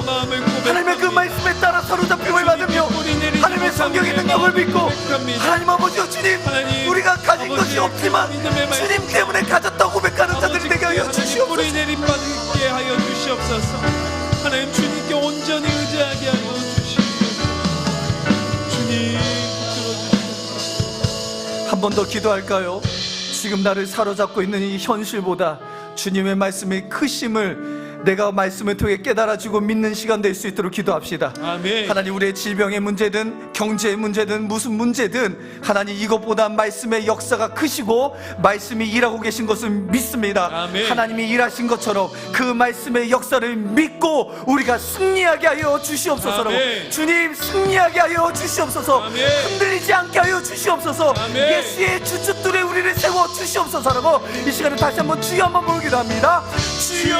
Speaker 1: 하나님의 그 말씀에 따라 사로잡힘을 받으며 하나님의 성경의 능력을 믿고 하나님 아버지여, 주님 우리가 가진 것이 없지만 주님 때문에 가졌다고 고백하는 자들이 되게 하여 주시옵소서.
Speaker 2: 뿌리 내림받게 하여 주시옵소서. 하나님 주님께 온전히 의지하게 하여 주시옵소서. 주님 들어주시옵소서.
Speaker 1: 한 번 더 기도할까요? 지금 나를 사로잡고 있는 이 현실보다 주님의 말씀의 크심을 내가 말씀을 통해 깨달아지고 믿는 시간 될 수 있도록 기도합시다.
Speaker 2: 아멘.
Speaker 1: 하나님, 우리의 질병의 문제든 경제의 문제든 무슨 문제든 하나님 이것보다 말씀의 역사가 크시고 말씀이 일하고 계신 것을 믿습니다.
Speaker 2: 아멘.
Speaker 1: 하나님이 일하신 것처럼 그 말씀의 역사를 믿고 우리가 승리하게 하여 주시옵소서라고.
Speaker 2: 아멘.
Speaker 1: 주님, 승리하게 하여 주시옵소서.
Speaker 2: 아멘.
Speaker 1: 흔들리지 않게 하여 주시옵소서.
Speaker 2: 아멘.
Speaker 1: 예수의 주춧돌에 우리를 세워 주시옵소서라고 이 시간에 다시 한번 주여 한번 부르기도 합니다. 주여,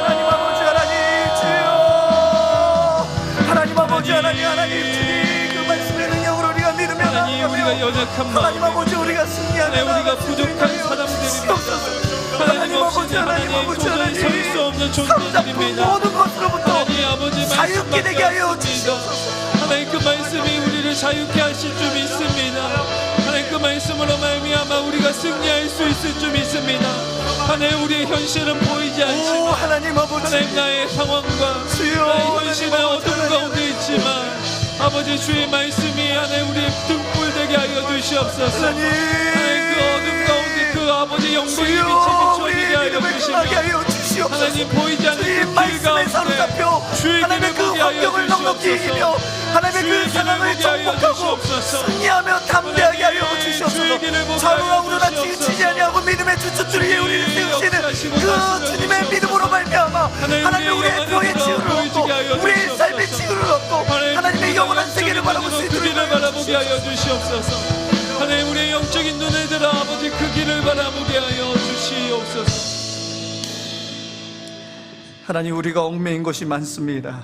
Speaker 1: 하나님 아버지, 하나님 주여, 하나님 아버지, 하나님 주님, 그 말씀의 능력으로 우리가 믿으며
Speaker 2: 하나님 우리가
Speaker 1: 나아가며
Speaker 2: 연약한
Speaker 1: 하나님
Speaker 2: 마음,
Speaker 1: 아버지, 우리가 승리하며
Speaker 2: 하나님 우리가
Speaker 1: 나아갈 수 있도록
Speaker 2: 부족한
Speaker 1: 하여
Speaker 2: 사람들입니다.
Speaker 1: 주시옵소서.
Speaker 2: 하나님 없이
Speaker 1: 아버지, 하나님
Speaker 2: 하나님
Speaker 1: 아버지,
Speaker 2: 도저히 설 수 없는 존재들입니다.
Speaker 1: 모든 것으로부터
Speaker 2: 하나님 아버지
Speaker 1: 자유케 되게 하여
Speaker 2: 말씀밖에 없습니다.
Speaker 1: 주시옵소서.
Speaker 2: 하나님 그 말씀이 우리를 자유케 하실 줄 믿습니다. 하나님 그 말씀으로 말미암아 우리가 승리할 수 있을 줄 믿습니다. 하나님 우리의 현실은 보이지
Speaker 1: 오,
Speaker 2: 않지만
Speaker 1: 하나님 아버지,
Speaker 2: 하나님 나의 상황과
Speaker 1: 주여,
Speaker 2: 나의 현실은
Speaker 1: 하나님
Speaker 2: 어둠
Speaker 1: 아버지,
Speaker 2: 가운데 있지만 아버지 주의 말씀이 하나님 우리의 등불 되게 하여 주시옵소서.
Speaker 1: 하나님,
Speaker 2: 하나님 그 어둠 가운데 그 아버지 영광의 빛이
Speaker 1: 주여,
Speaker 2: 비춰지게
Speaker 1: 우리의
Speaker 2: 하여
Speaker 1: 믿음을
Speaker 2: 주시며
Speaker 1: 강하게 하여 주시옵소서.
Speaker 2: 하나님 보이지 않는
Speaker 1: 주님
Speaker 2: 그 길
Speaker 1: 말씀에 사로잡혀
Speaker 2: 가운데 주의
Speaker 1: 하나님의
Speaker 2: 길을
Speaker 1: 그
Speaker 2: 보게 하여
Speaker 1: 환경을 넉넉히
Speaker 2: 주시옵소서.
Speaker 1: 이기며 하나님의
Speaker 2: 주의
Speaker 1: 그
Speaker 2: 길을
Speaker 1: 상황을
Speaker 2: 보게 하여
Speaker 1: 정복하고
Speaker 2: 주시옵소서.
Speaker 1: 승리하며 담대하게 하여
Speaker 2: 하나님, 주의
Speaker 1: 주시옵소서.
Speaker 2: 길을 보게
Speaker 1: 좌우와
Speaker 2: 하여
Speaker 1: 우러나
Speaker 2: 주시옵소서.
Speaker 1: 지치지 아니하고 믿음의 주춧돌 위에 우리를 세우시는
Speaker 2: 역사하시고
Speaker 1: 그
Speaker 2: 다스려
Speaker 1: 주님의
Speaker 2: 주시옵소서.
Speaker 1: 믿음으로 말미암아 하나님 우리의
Speaker 2: 영안을
Speaker 1: 표의
Speaker 2: 들어
Speaker 1: 치유를
Speaker 2: 보이지게 하여
Speaker 1: 얻고 우리의
Speaker 2: 주시옵소서.
Speaker 1: 삶의 치유를 얻고 하나님의 영원한 세계를 바라볼 수
Speaker 2: 그
Speaker 1: 있도록
Speaker 2: 길을
Speaker 1: 하여
Speaker 2: 바라보게 하여
Speaker 1: 주시옵소서.
Speaker 2: 주시옵소서. 하나님 우리의 영적인 눈을 들어 아버지 그 길을 바라보게 하여 주시옵소서.
Speaker 1: 하나님, 우리가 얽매인 것이 많습니다.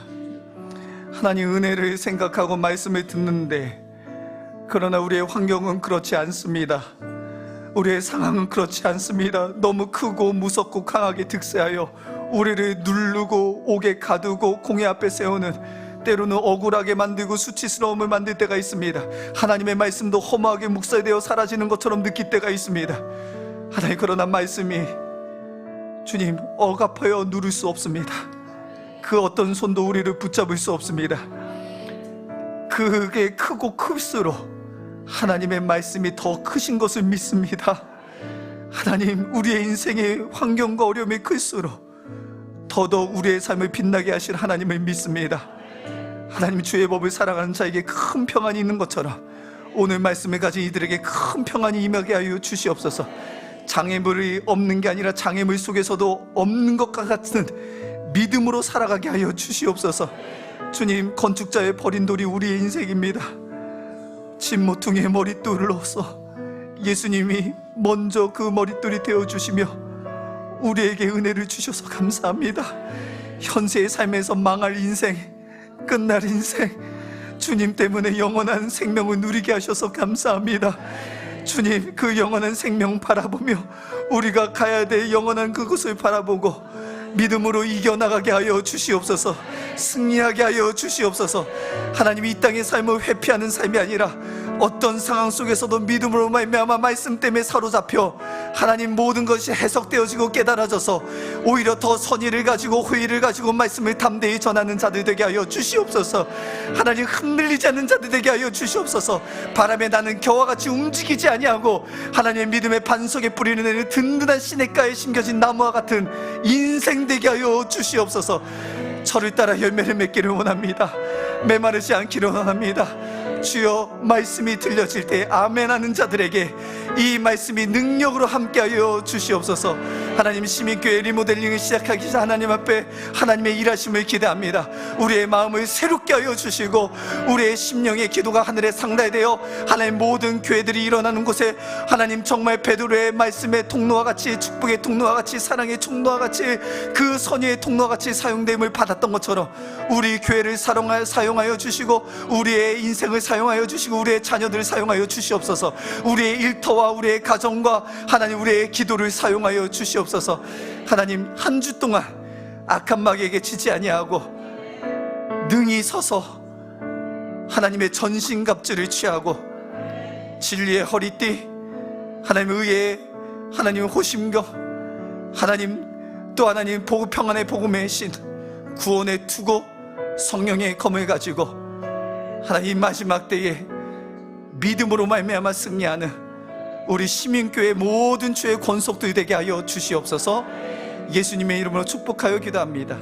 Speaker 1: 하나님, 은혜를 생각하고 말씀을 듣는데 그러나 우리의 환경은 그렇지 않습니다. 우리의 상황은 그렇지 않습니다. 너무 크고 무섭고 강하게 득세하여 우리를 누르고 옥에 가두고 공의 앞에 세우는 때로는 억울하게 만들고 수치스러움을 만들 때가 있습니다. 하나님의 말씀도 허무하게 묵살되어 사라지는 것처럼 느낄 때가 있습니다. 하나님, 그러나 말씀이 주님 억압하여 누를 수 없습니다. 그 어떤 손도 우리를 붙잡을 수 없습니다. 그게 크고 클수록 하나님의 말씀이 더 크신 것을 믿습니다. 하나님, 우리의 인생의 환경과 어려움이 클수록 더더욱 우리의 삶을 빛나게 하실 하나님을 믿습니다. 하나님, 주의 법을 사랑하는 자에게 큰 평안이 있는 것처럼 오늘 말씀을 가진 이들에게 큰 평안이 임하게 하여 주시옵소서. 장애물이 없는 게 아니라 장애물 속에서도 없는 것과 같은 믿음으로 살아가게 하여 주시옵소서. 주님, 건축자의 버린 돌이 우리의 인생입니다. 진모퉁이의 머릿돌로서 예수님이 먼저 그 머릿돌이 되어주시며 우리에게 은혜를 주셔서 감사합니다. 현세의 삶에서 망할 인생, 끝날 인생, 주님 때문에 영원한 생명을 누리게 하셔서 감사합니다. 주님, 그 영원한 생명 바라보며 우리가 가야 될 영원한 그곳을 바라보고 믿음으로 이겨나가게 하여 주시옵소서. 승리하게 하여 주시옵소서. 하나님, 이 땅의 삶을 회피하는 삶이 아니라 어떤 상황 속에서도 믿음으로 말미암아 말씀 때문에 사로잡혀 하나님 모든 것이 해석되어지고 깨달아져서 오히려 더 선의를 가지고 호의를 가지고 말씀을 담대히 전하는 자들 되게 하여 주시옵소서. 하나님, 흔들리지 않는 자들 되게 하여 주시옵소서. 바람에 나는 겨와 같이 움직이지 아니하고 하나님의 믿음의 반석에 뿌리는 애는 든든한 시냇가에 심겨진 나무와 같은 인생 되게 하여 주시옵소서. 저를 따라 열매를 맺기를 원합니다. 메마르지 않기를 원합니다. 주여, 말씀이 들려질 때 아멘 하는 자들에게 이 말씀이 능력으로 함께하여 주시옵소서. 하나님, 시민교회 리모델링을 시작하기 전 하나님 앞에 하나님의 일하심을 기대합니다. 우리의 마음을 새롭게 하여 주시고 우리의 심령의 기도가 하늘에 상달되어 하나님 모든 교회들이 일어나는 곳에 하나님 정말 베드로의 말씀의 통로와 같이, 축복의 통로와 같이, 사랑의 통로와 같이, 그 선의의 통로와 같이 사용됨을 받았던 것처럼 우리 교회를 사용하여 주시고 우리의 인생을 사용하여 주시고 우리의 자녀들을 사용하여 주시옵소서. 우리의 일터와 우리의 가정과 하나님 우리의 기도를 사용하여 주시옵소서. 하나님, 한 주 동안 악한 마귀에게 지지 아니하고 능히 서서 하나님의 전신갑주를 취하고 진리의 허리띠, 하나님의 의의 하나님의 호심경, 하나님 또 하나님 평안의 복음의 신, 구원의 투고, 성령의 검을 가지고 하나님 마지막 때에 믿음으로 말미암아 승리하는 우리 시민교회 모든 주의 권속들 되게 하여 주시옵소서. 예수님의 이름으로 축복하여 기도합니다.